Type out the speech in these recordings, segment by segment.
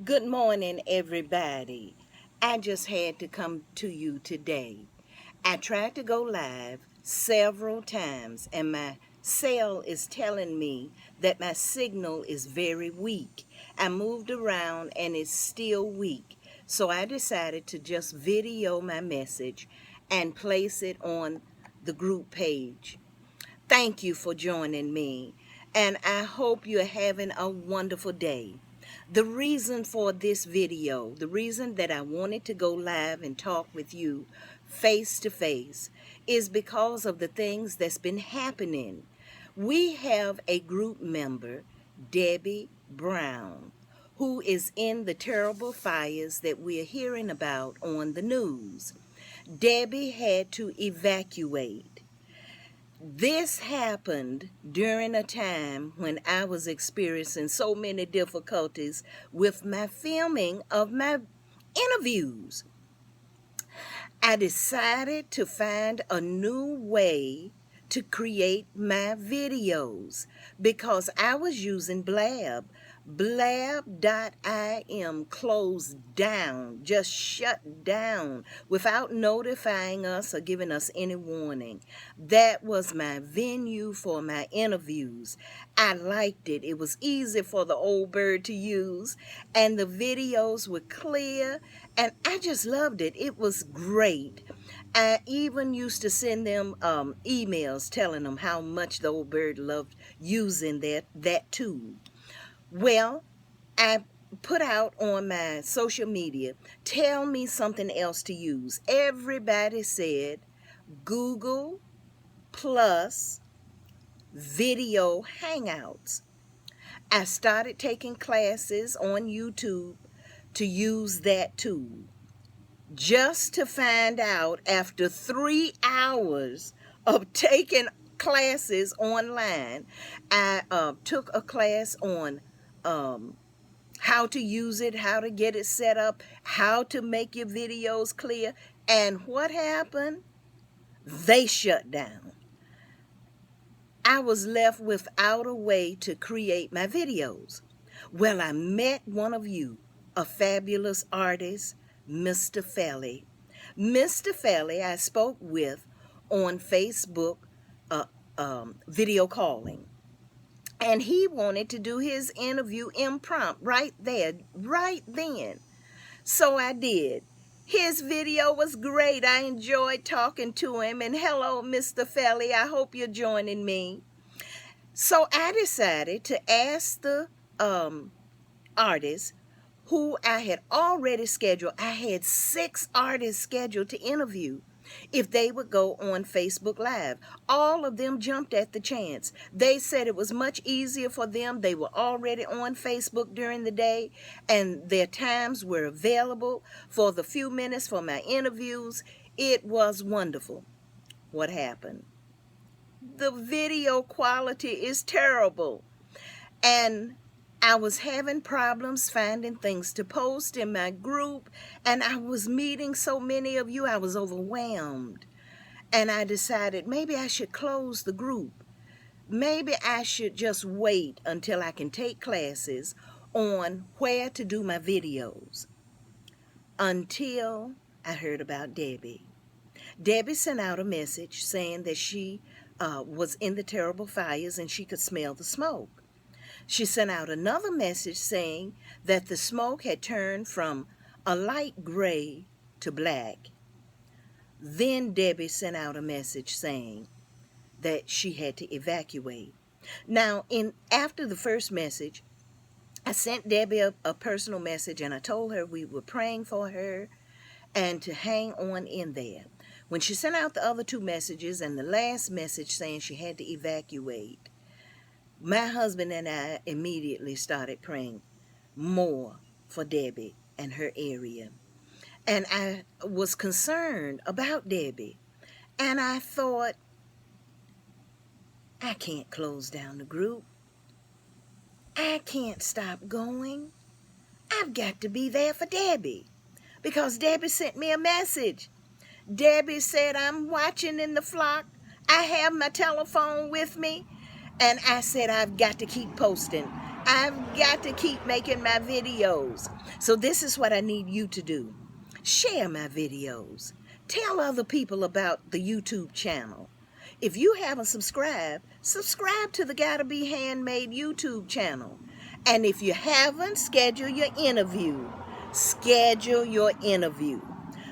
Good morning, everybody. I just had to come to you today. I tried to go live several times, and my cell is telling me that my signal is very weak. I moved around and it's still weak. So I decided to just video my message and place it on the group page. Thank you for joining me, and I hope you're having a wonderful day. The reason for this video, the reason that I wanted to go live and talk with you face to face, is because of the things that's been happening. We have a group member, Debbie Brown, who is in the terrible fires that we're hearing about on the news. Debbie had to evacuate. This happened during a time when I was experiencing so many difficulties with my filming of my interviews. I decided to find a new way to create my videos because I was using Blab. Blab.im closed down, just shut down without notifying us or giving us any warning. That was my venue for my interviews. I liked it. It was easy for the old bird to use, and the videos were clear, and I just loved it. It was great. I even used to send them emails telling them how much the old bird loved using that tool. Well, I put out on my social media, tell me something else to use. Everybody said Google plus video hangouts. I started taking classes on YouTube to use that tool, just to find out after 3 hours of taking classes online. I took a class on how to use it, how to get it set up, how to make your videos clear. And what happened? They shut down. I was left without a way to create my videos. Well, I met one of you, a fabulous artist, Mr. Felly. Mr. Felly I spoke with on Facebook video calling. And he wanted to do his interview impromptu right there, right then. So I did. His video was great. I enjoyed talking to him. And hello, Mr. Felly. I hope you're joining me. So I decided to ask the artist who I had already scheduled. I had 6 artists scheduled to interview, if they would go on Facebook Live. All of them jumped at the chance. They said it was much easier for them. They were already on Facebook during the day, and their times were available for the few minutes for my interviews. It was wonderful. What happened? The video quality is terrible, and I was having problems finding things to post in my group, and I was meeting so many of you, I was overwhelmed. And I decided maybe I should close the group. Maybe I should just wait until I can take classes on where to do my videos. Until I heard about Debbie. Debbie sent out a message saying that she was in the terrible fires and she could smell the smoke. She sent out another message saying that the smoke had turned from a light gray to black. Then Debbie sent out a message saying that she had to evacuate. Now, after the first message, I sent Debbie a personal message, and I told her we were praying for her and to hang on in there. When she sent out the other 2 messages and the last message saying she had to evacuate, my husband and I immediately started praying more for Debbie and her area. And I was concerned about Debbie. And I thought, I can't close down the group. I can't stop going. I've got to be there for Debbie. Because Debbie sent me a message. Debbie said, I'm watching in the flock. I have my telephone with me. And I said, I've got to keep posting. I've got to keep making my videos. So this is what I need you to do. Share my videos. Tell other people about the YouTube channel. If you haven't subscribed, subscribe to the Gotta Be Handmade YouTube channel. And if you haven't, schedule your interview. Schedule your interview.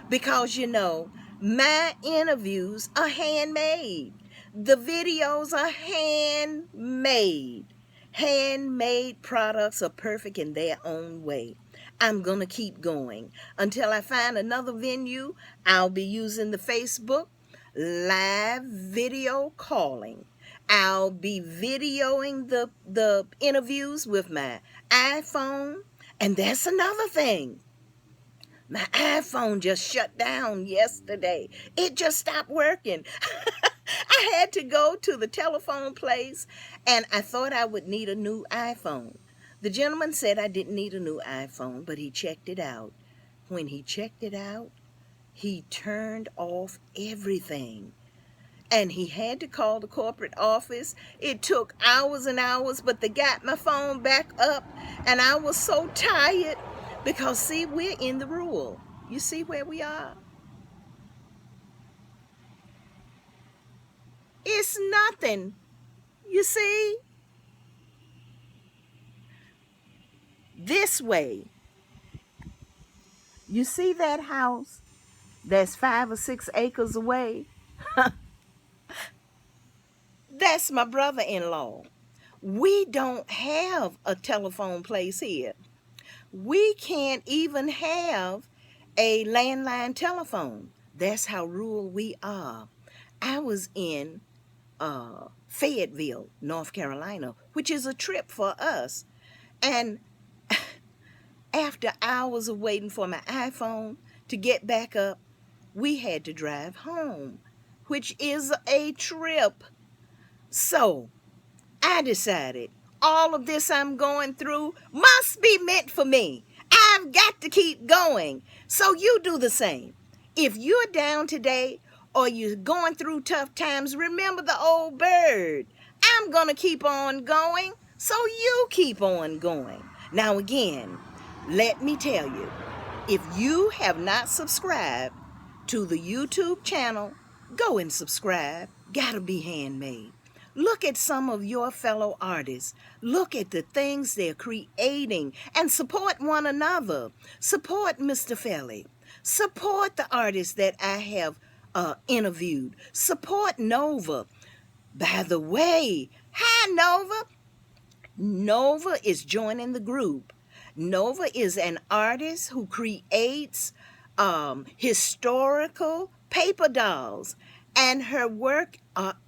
Because you know, my interviews are handmade. The videos are handmade. Handmade products are perfect in their own way. I'm going to keep going. Until I find another venue, I'll be using the Facebook live video calling. I'll be videoing the interviews with my iPhone. And that's another thing. My iPhone just shut down yesterday. It just stopped working. I had to go to the telephone place, and I thought I would need a new iPhone. The gentleman said I didn't need a new iPhone, but he checked it out. When he checked it out, he turned off everything. And he had to call the corporate office. It took hours and hours, but they got my phone back up, and I was so tired because, see, we're in the rural. You see where we are? It's nothing. You see? This way. You see that house that's 5 or 6 acres away? That's my brother-in-law. We don't have a telephone place here. We can't even have a landline telephone. That's how rural we are. I was in Fayetteville, North Carolina, which is a trip for us. And after hours of waiting for my iPhone to get back up, we had to drive home, which is a trip. So I decided all of this I'm going through must be meant for me. I've got to keep going. So you do the same. If you're down today or you're going through tough times, remember the old bird. I'm going to keep on going, so you keep on going. Now again, let me tell you, if you have not subscribed to the YouTube channel, go and subscribe. Gotta Be Handmade. Look at some of your fellow artists. Look at the things they're creating and support one another. Support Mr. Felly. Support the artists that I have interviewed. Support Nova. By the way, hi Nova. Nova is joining the group. Nova is an artist who creates historical paper dolls, and her work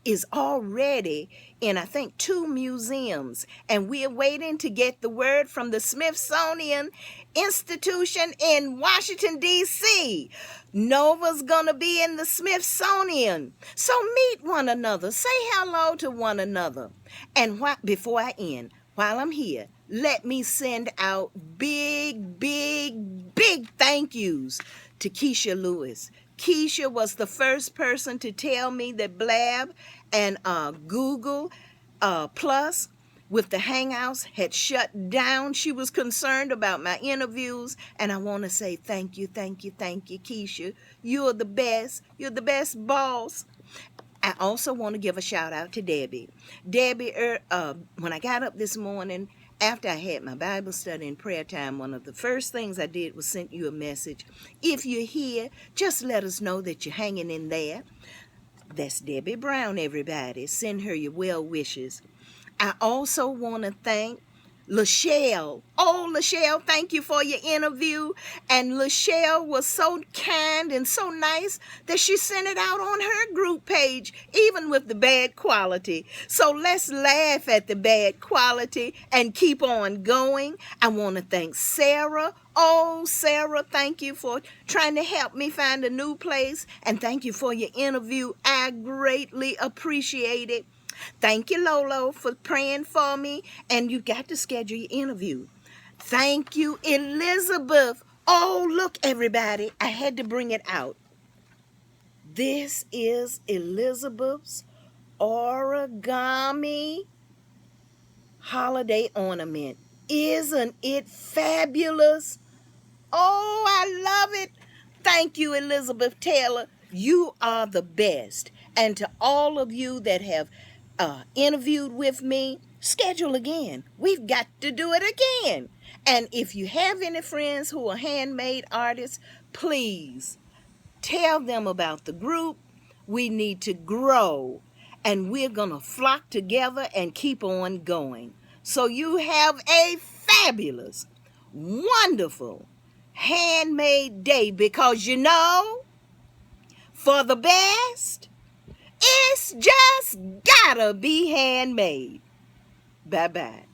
is already in, I think, 2 museums, and we're waiting to get the word from the Smithsonian Institution in Washington, D.C. Nova's gonna be in the Smithsonian. So meet one another, say hello to one another. And before I end, while I'm here, let me send out big, big, big thank yous to Keisha Lewis. Keisha was the first person to tell me that Blab and Google Plus with the Hangouts had shut down. She was concerned about my interviews, and I want to say thank you, thank you, thank you, Keisha. You're the best. You're the best boss. I also want to give a shout out to Debbie. Debbie, when I got up this morning, after I had my Bible study and prayer time, one of the first things I did was send you a message. If you're here, just let us know that you're hanging in there. That's Debbie Brown, everybody. Send her your well wishes. I also want to thank Lachelle. Oh, Lachelle, thank you for your interview. And Lachelle was so kind and so nice that she sent it out on her group page, even with the bad quality. So let's laugh at the bad quality and keep on going. I want to thank Sarah. Oh, Sarah, thank you for trying to help me find a new place. And thank you for your interview. I greatly appreciate it. Thank you, Lolo, for praying for me. And you got to schedule your interview. Thank you, Elizabeth. Oh, look, everybody. I had to bring it out. This is Elizabeth's origami holiday ornament. Isn't it fabulous? Oh, I love it. Thank you, Elizabeth Taylor. You are the best. And to all of you that have interviewed with me, schedule again. We've got to do it again. And if you have any friends who are handmade artists, please tell them about the group. We need to grow, and we're going to flock together and keep on going. So you have a fabulous, wonderful, handmade day, because you know, for the best, it's just gotta be handmade. Bye-bye.